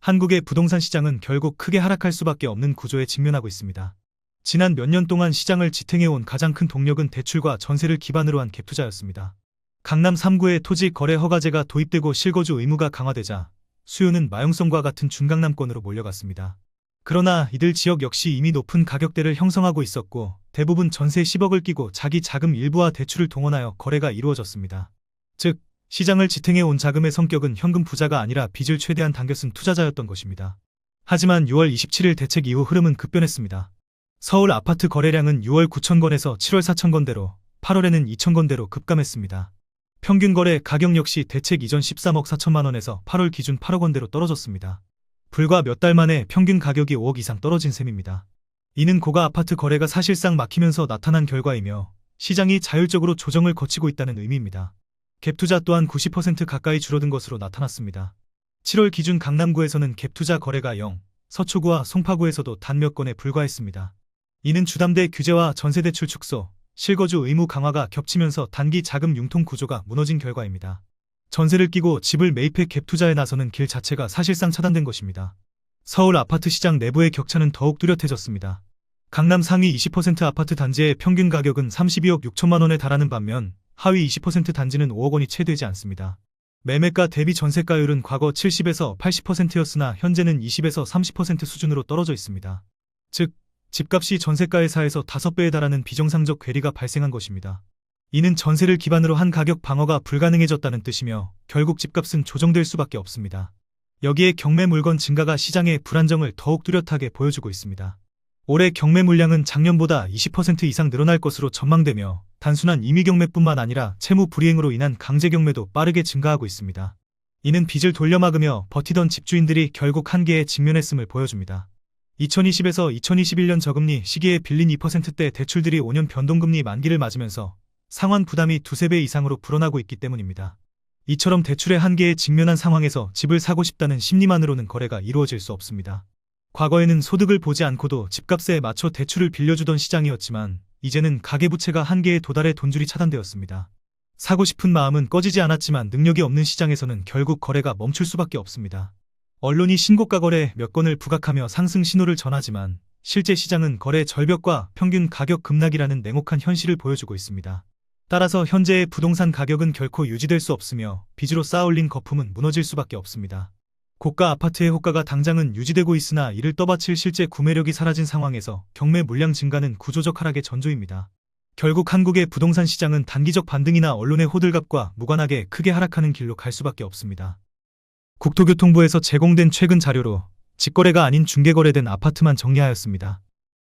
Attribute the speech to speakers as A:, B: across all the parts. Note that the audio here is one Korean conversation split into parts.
A: 한국의 부동산 시장은 결국 크게 하락할 수밖에 없는 구조에 직면하고 있습니다. 지난 몇 년 동안 시장을 지탱해온 가장 큰 동력은 대출과 전세를 기반으로 한 갭투자였습니다. 강남 3구의 토지 거래 허가제가 도입되고 실거주 의무가 강화되자 수요는 마용성과 같은 중강남권으로 몰려갔습니다. 그러나 이들 지역 역시 이미 높은 가격대를 형성하고 있었고 대부분 전세 10억을 끼고 자기 자금 일부와 대출을 동원하여 거래가 이루어졌습니다. 즉, 시장을 지탱해온 자금의 성격은 현금 부자가 아니라 빚을 최대한 당겨 쓴 투자자였던 것입니다. 하지만 6월 27일 대책 이후 흐름은 급변했습니다. 서울 아파트 거래량은 6월 9,000건에서 7월 4,000건대로, 8월에는 2,000건대로 급감했습니다. 평균 거래 가격 역시 대책 이전 13억 4천만 원에서 8월 기준 8억 원대로 떨어졌습니다. 불과 몇 달 만에 평균 가격이 5억 이상 떨어진 셈입니다. 이는 고가 아파트 거래가 사실상 막히면서 나타난 결과이며 시장이 자율적으로 조정을 거치고 있다는 의미입니다. 갭투자 또한 90% 가까이 줄어든 것으로 나타났습니다. 7월 기준 강남구에서는 갭투자 거래가 0, 서초구와 송파구에서도 단 몇 건에 불과했습니다. 이는 주담대 규제와 전세대출 축소, 실거주 의무 강화가 겹치면서 단기 자금 융통 구조가 무너진 결과입니다. 전세를 끼고 집을 매입해 갭투자에 나서는 길 자체가 사실상 차단된 것입니다. 서울 아파트 시장 내부의 격차는 더욱 뚜렷해졌습니다. 강남 상위 20% 아파트 단지의 평균 가격은 32억 6천만 원에 달하는 반면 하위 20% 단지는 5억 원이 채 되지 않습니다. 매매가 대비 전세가율은 과거 70에서 80%였으나 현재는 20에서 30% 수준으로 떨어져 있습니다. 즉, 집값이 전세가의 4에서 5배에 달하는 비정상적 괴리가 발생한 것입니다. 이는 전세를 기반으로 한 가격 방어가 불가능해졌다는 뜻이며 결국 집값은 조정될 수밖에 없습니다. 여기에 경매 물건 증가가 시장의 불안정을 더욱 뚜렷하게 보여주고 있습니다. 올해 경매 물량은 작년보다 20% 이상 늘어날 것으로 전망되며 단순한 임의 경매뿐만 아니라 채무 불이행으로 인한 강제 경매도 빠르게 증가하고 있습니다. 이는 빚을 돌려막으며 버티던 집주인들이 결국 한계에 직면했음을 보여줍니다. 2020에서 2021년 저금리 시기에 빌린 2%대 대출들이 5년 변동금리 만기를 맞으면서 상환 부담이 2~3배 이상으로 불어나고 있기 때문입니다. 이처럼 대출의 한계에 직면한 상황에서 집을 사고 싶다는 심리만으로는 거래가 이루어질 수 없습니다. 과거에는 소득을 보지 않고도 집값에 맞춰 대출을 빌려주던 시장이었지만 이제는 가계부채가 한계에 도달해 돈줄이 차단되었습니다. 사고 싶은 마음은 꺼지지 않았지만 능력이 없는 시장에서는 결국 거래가 멈출 수밖에 없습니다. 언론이 신고가 거래 몇 건을 부각하며 상승 신호를 전하지만 실제 시장은 거래 절벽과 평균 가격 급락이라는 냉혹한 현실을 보여주고 있습니다. 따라서 현재의 부동산 가격은 결코 유지될 수 없으며 빚으로 쌓아올린 거품은 무너질 수밖에 없습니다. 고가 아파트의 호가가 당장은 유지되고 있으나 이를 떠받칠 실제 구매력이 사라진 상황에서 경매 물량 증가는 구조적 하락의 전조입니다. 결국 한국의 부동산 시장은 단기적 반등이나 언론의 호들갑과 무관하게 크게 하락하는 길로 갈 수밖에 없습니다. 국토교통부에서 제공된 최근 자료로 직거래가 아닌 중개거래된 아파트만 정리하였습니다.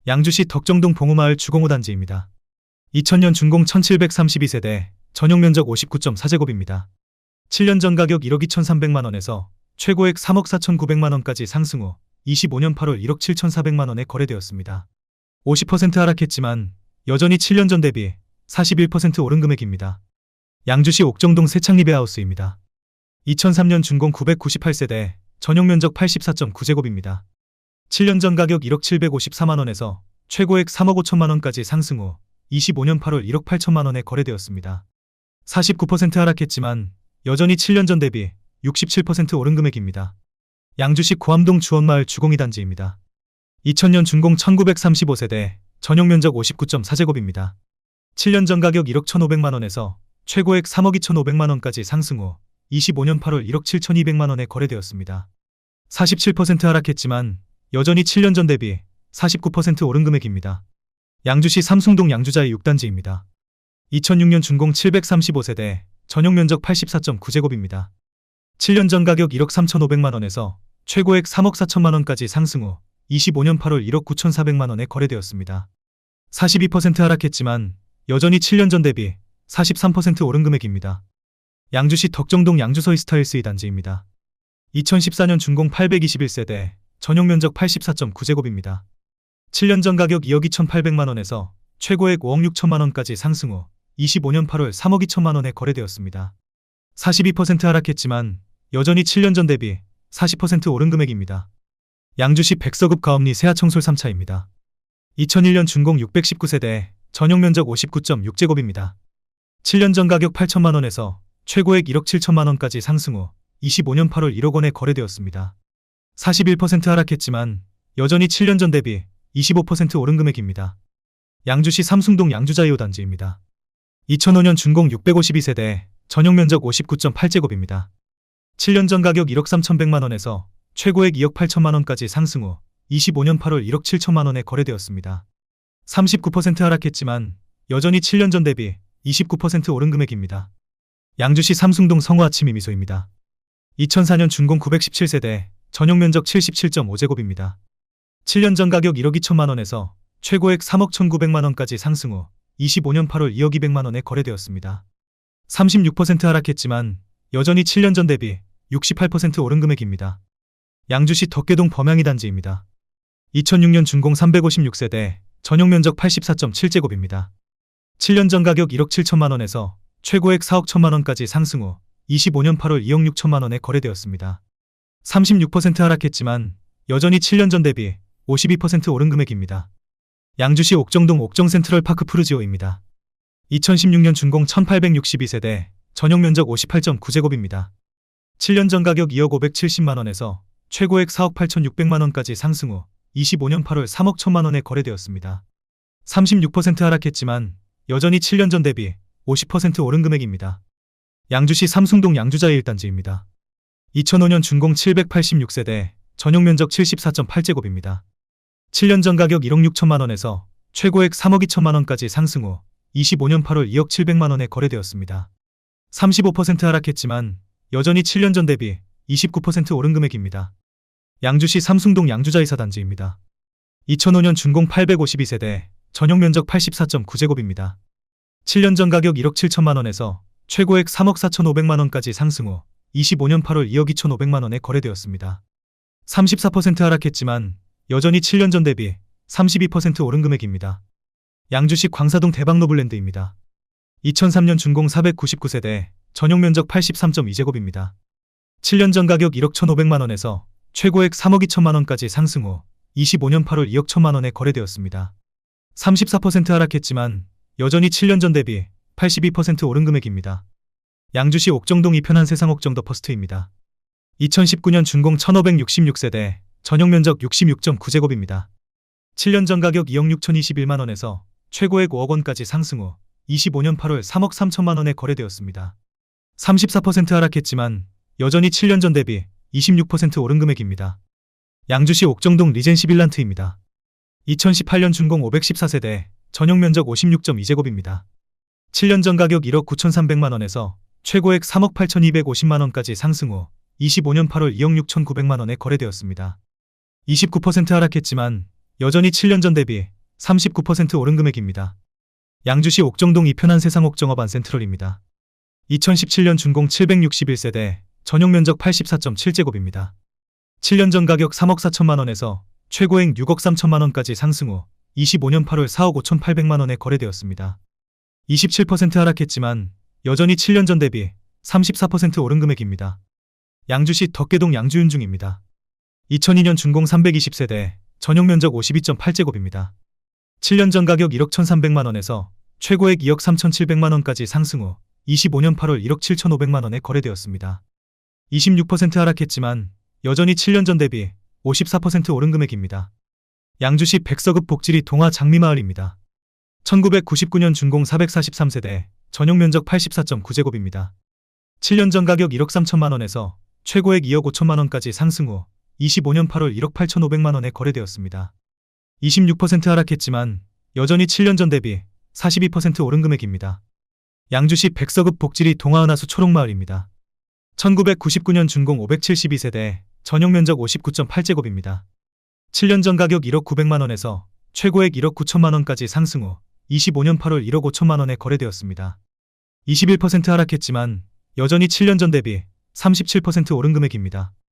A: 양주시 덕정동 봉우마을 주공 5단지입니다. 2000년 준공 1732세대, 전용 면적 59.4제곱입니다. 7년 전 가격 1억 2,300만원에서 최고액 3억 4,900만원까지 상승 후 25년 8월 1억 7,400만원에 거래되었습니다. 50% 하락했지만 여전히 7년 전 대비 41% 오른 금액입니다. 양주시 옥정동 새창리베하우스입니다. 2003년 준공 998세대, 전용 면적 84.9제곱입니다. 7년 전 가격 1억 754만원에서 최고액 3억 5천만원까지 상승 후 25년 8월 1억 8천만원에 거래되었습니다. 49% 하락했지만 여전히 7년 전 대비 67% 오른 금액입니다. 양주시 고암동 주원마을 주공 2단지입니다. 2000년 준공 1935세대, 전용 면적 59.4제곱입니다. 7년 전 가격 1억 1,500만원에서 최고액 3억 2,500만원까지 상승 후 25년 8월 1억 7,200만원에 거래되었습니다. 47% 하락했지만 여전히 7년 전 대비 49% 오른 금액입니다. 양주시 삼숭동 양주자의 6단지입니다. 2006년 준공 735세대, 전용 면적 84.9제곱입니다. 7년 전 가격 1억 3,500만원에서 최고액 3억 4천만원까지 상승 후 25년 8월 1억 9,400만원에 거래되었습니다. 42% 하락했지만 여전히 7년 전 대비 43% 오른 금액입니다. 양주시 덕정동 양주서희 스타일스 2단지입니다. 2014년 준공 821세대, 전용 면적 84.9제곱입니다. 7년 전 가격 2억 2,800만원에서 최고액 5억 6천만원까지 상승 후 25년 8월 3억 2천만원에 거래되었습니다. 42% 하락했지만 여전히 7년 전 대비 40% 오른 금액입니다. 양주시 백서급 가업리 세아청솔 3차입니다. 2001년 준공 619세대, 전용 면적 59.6제곱입니다. 7년 전 가격 8천만원에서 최고액 1억 7천만원까지 상승 후 25년 8월 1억 원에 거래되었습니다. 41% 하락했지만 여전히 7년 전 대비 25% 오른 금액입니다. 양주시 삼숭동 양주자이오 단지입니다. 2005년 준공 652세대, 전용 면적 59.8제곱입니다. 7년 전 가격 1억 3,100만원에서 최고액 2억 8천만원까지 상승 후 25년 8월 1억 7천만원에 거래되었습니다. 39% 하락했지만 여전히 7년 전 대비 29% 오른 금액입니다. 양주시 삼숭동 성우아침 미미소입니다. 2004년 준공 917세대, 전용 면적 77.5제곱입니다. 7년 전 가격 1억 2천만원에서 최고액 3억 1,900만원까지 상승 후 25년 8월 2억 200만원에 거래되었습니다. 36% 하락했지만 여전히 7년 전 대비 68% 오른 금액입니다. 양주시 덕계동 범양이 단지입니다. 2006년 준공 356세대, 전용 면적 84.7제곱입니다. 7년 전 가격 1억 7천만원에서 최고액 4억 1천만원까지 상승 후 25년 8월 2억 6천만원에 거래되었습니다. 36% 하락했지만 여전히 7년 전 대비 52% 오른 금액입니다. 양주시 옥정동 옥정 센트럴파크 푸르지오입니다. 2016년 준공 1862세대, 전용 면적 58.9제곱입니다. 7년 전 가격 2억 570만원에서 최고액 4억 8,600만원까지 상승 후 25년 8월 3억 1천만원에 거래되었습니다. 36% 하락했지만 여전히 7년 전 대비 50% 오른 금액입니다. 양주시 삼숭동 양주자이 1단지입니다. 2005년 준공 786세대, 전용 면적 74.8제곱입니다. 7년 전 가격 1억 6천만원에서 최고액 3억 2천만원까지 상승 후 25년 8월 2억 700만원에 거래되었습니다. 35% 하락했지만 여전히 7년 전 대비 29% 오른 금액입니다. 양주시 삼숭동 양주자이사 단지입니다. 2005년 준공 852세대, 전용 면적 84.9제곱입니다. 7년 전 가격 1억 7천만원에서 최고액 3억 4,500만원까지 상승 후 25년 8월 2억 2,500만원에 거래되었습니다. 34% 하락했지만 여전히 7년 전 대비 32% 오른 금액입니다. 양주시 광사동 대박노블랜드입니다. 2003년 준공 499세대, 전용 면적 83.2제곱입니다. 7년 전 가격 1억 1,500만원에서 최고액 3억 2천만원까지 상승 후 25년 8월 2억 1천만원에 거래되었습니다. 34% 하락했지만 여전히 7년 전 대비 82% 오른 금액입니다. 양주시 옥정동 이편한 세상 옥정 더 퍼스트입니다. 2019년 준공 1566세대, 전용 면적 66.9제곱입니다. 7년 전 가격 2억 6,021만원에서 최고액 5억원까지 상승 후 25년 8월 3억 3천만원에 거래되었습니다. 34% 하락했지만 여전히 7년 전 대비 26% 오른 금액입니다. 양주시 옥정동 리젠시 빌란트입니다. 2018년 준공 514세대, 전용 면적 56.2제곱입니다. 7년 전 가격 1억 9,300만원에서 최고액 3억 8,250만원까지 상승 후 25년 8월 2억 6,900만원에 거래되었습니다. 29% 하락했지만 여전히 7년 전 대비 39% 오른 금액입니다. 양주시 옥정동 이편한 세상 옥정업 안센트럴입니다. 2017년 준공 761세대, 전용 면적 84.7제곱입니다. 7년 전 가격 3억 4천만원에서 최고액 6억 3천만원까지 상승 후 25년 8월 4억 5,800만원에 거래되었습니다. 27% 하락했지만 여전히 7년 전 대비 34% 오른 금액입니다. 양주시 덕계동 양주윤중입니다. 2002년 준공 320세대, 전용 면적 52.8제곱입니다. 7년 전 가격 1억 1,300만원에서 최고액 2억 3,700만원까지 상승 후 25년 8월 1억 7,500만원에 거래되었습니다. 26% 하락했지만 여전히 7년 전 대비 54% 오른 금액입니다. 양주시 백서급 복지리 동화 장미마을입니다. 1999년 준공 443세대, 전용 면적 84.9제곱입니다. 7년 전 가격 1억 3천만원에서 최고액 2억 5천만원까지 상승 후 25년 8월 1억 8,500만원에 거래되었습니다. 26% 하락했지만 여전히 7년 전 대비 42% 오른 금액입니다. 양주시 백서급 복지리 동화은하수 초록마을입니다. 1999년 준공 572세대, 전용 면적 59.8제곱입니다. 7년 전 가격 1억 900만원에서 최고액 1억 9천만원까지 상승 후 25년 8월 1억 5천만원에 거래되었습니다. 21% 하락했지만 여전히 7년 전 대비 37% 오른 금액입니다.